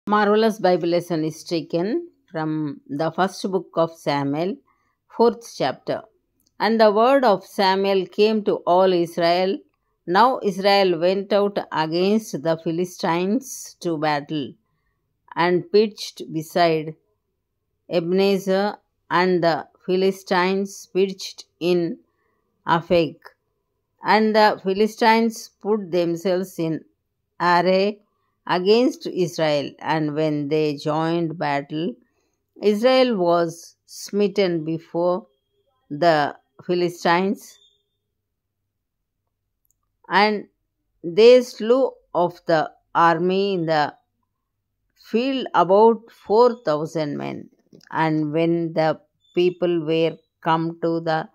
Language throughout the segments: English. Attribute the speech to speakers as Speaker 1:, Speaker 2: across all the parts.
Speaker 1: Marvelous Bible lesson is taken from the first book of Samuel, fourth chapter. And the word of Samuel came to all Israel. Now Israel went out against the Philistines to battle, and pitched beside Ebenezer, and the Philistines pitched in Aphek. And the Philistines put themselves in array against Israel, and when they joined battle, Israel was smitten before the Philistines, and they slew of the army in the field about 4,000 men. And when the people were come to the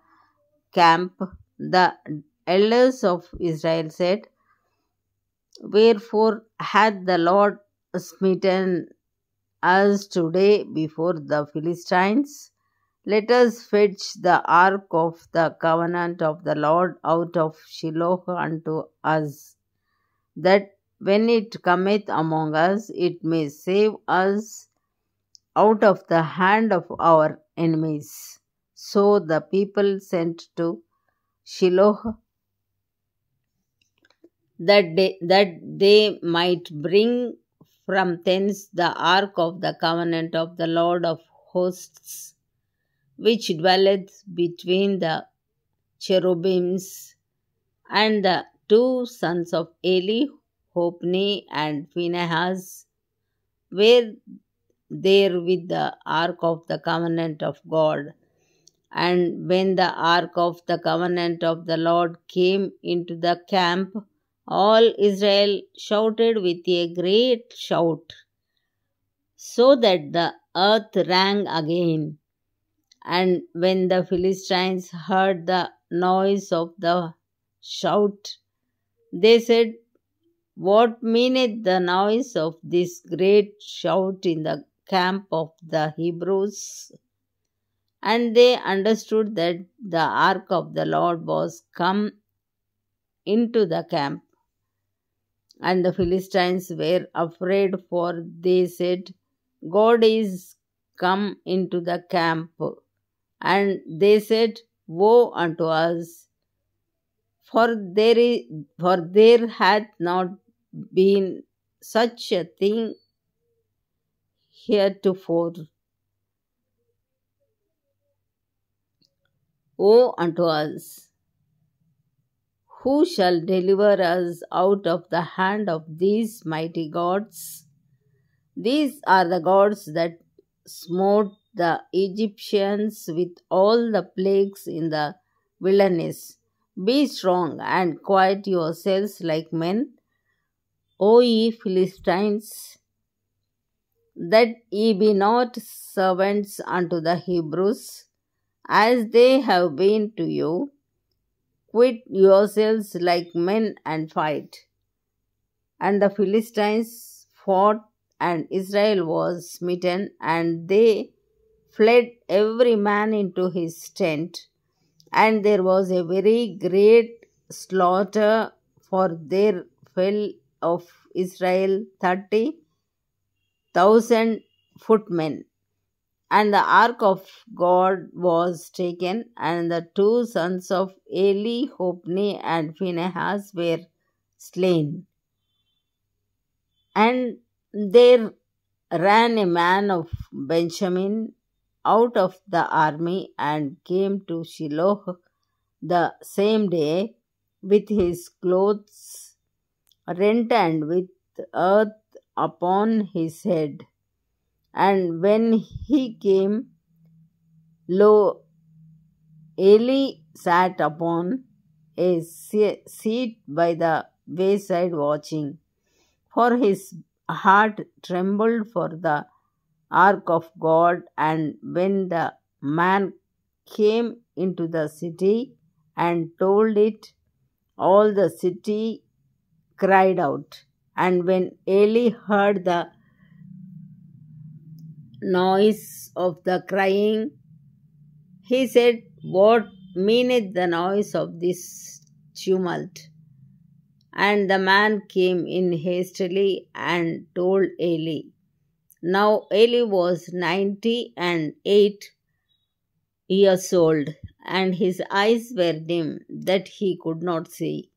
Speaker 1: camp, the elders of Israel said, "Wherefore hath the Lord smitten us today before the Philistines? Let us fetch the ark of the covenant of the Lord out of Shiloh unto us, that when it cometh among us, it may save us out of the hand of our enemies." So the people sent to Shiloh that they might bring from thence the ark of the covenant of the Lord of hosts, which dwelleth between the cherubims. And the two sons of Eli, Hophni and Phinehas, were there with the ark of the covenant of God. And when the ark of the covenant of the Lord came into the camp, all Israel shouted with a great shout, so that the earth rang again. And when the Philistines heard the noise of the shout, they said, "What meaneth the noise of this great shout in the camp of the Hebrews?" And they understood that the ark of the Lord was come into the camp. And the Philistines were afraid, for they said, "God is come into the camp." And they said, "Woe unto us! For there hath not been such a thing heretofore. Woe unto us! Who shall deliver us out of the hand of these mighty gods? These are the gods that smote the Egyptians with all the plagues in the wilderness. Be strong and quiet yourselves like men, O ye Philistines, that ye be not servants unto the Hebrews, as they have been to you. Quit yourselves like men and fight." And the Philistines fought, and Israel was smitten, and they fled every man into his tent. And there was a very great slaughter, for there fell of Israel 30,000 footmen. And the ark of God was taken, and the two sons of Eli, Hophni and Phinehas, were slain. And there ran a man of Benjamin out of the army, and came to Shiloh the same day, with his clothes rent and with earth upon his head. And when he came, lo, Eli sat upon a seat by the wayside watching, for his heart trembled for the ark of God. And when the man came into the city and told it, all the city cried out. And when Eli heard the noise of the crying, he said, "What meaneth the noise of this tumult?" And the man came in hastily and told Eli. Now Eli was 98 years old, and his eyes were dim, that he could not see.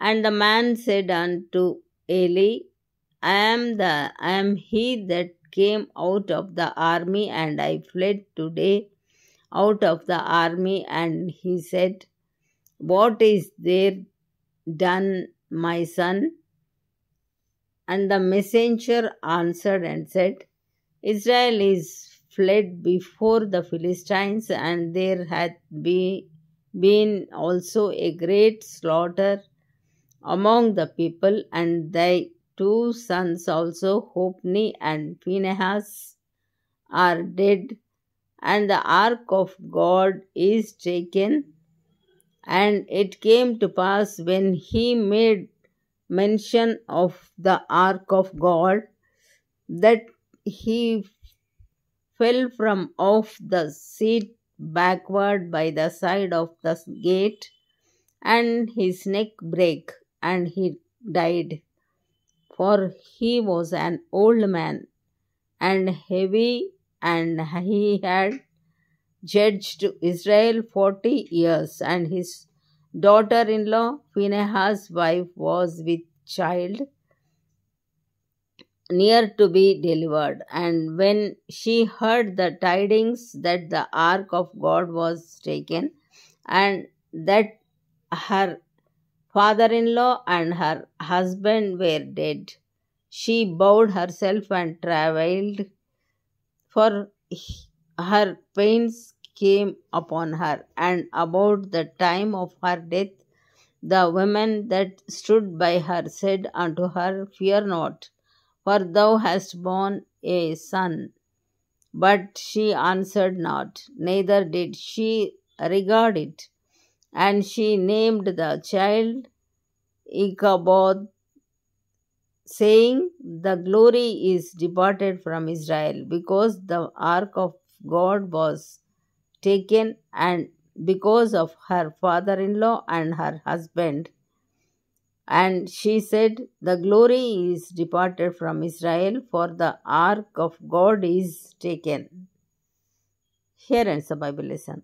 Speaker 1: And the man said unto Eli, I am he that came out of the army, and I fled today out of the army. And he said, What is there done, my son? And the messenger answered and said, Israel is fled before the Philistines, and there hath been also a great slaughter among the people, and thy two sons also, Hophni and Phinehas, are dead, and the ark of God is taken. And it came to pass, when he made mention of the ark of God, that he fell from off the seat backward by the side of the gate, and his neck brake, and he died. For he was an old man and heavy, and he had judged Israel 40 years, and his daughter-in-law, Phinehas' wife, was with child, near to be delivered. And when she heard the tidings that the ark of God was taken, and that her father-in-law and her husband were dead, she bowed herself and travailed, for her pains came upon her. And about the time of her death, the women that stood by her said unto her, Fear not, for thou hast borne a son. But she answered not, neither did she regard it. And she named the child Ichabod, saying, The glory is departed from Israel, because the ark of God was taken, and because of her father-in-law and her husband. And she said, The glory is departed from Israel, for the ark of God is taken. Here ends the Bible lesson.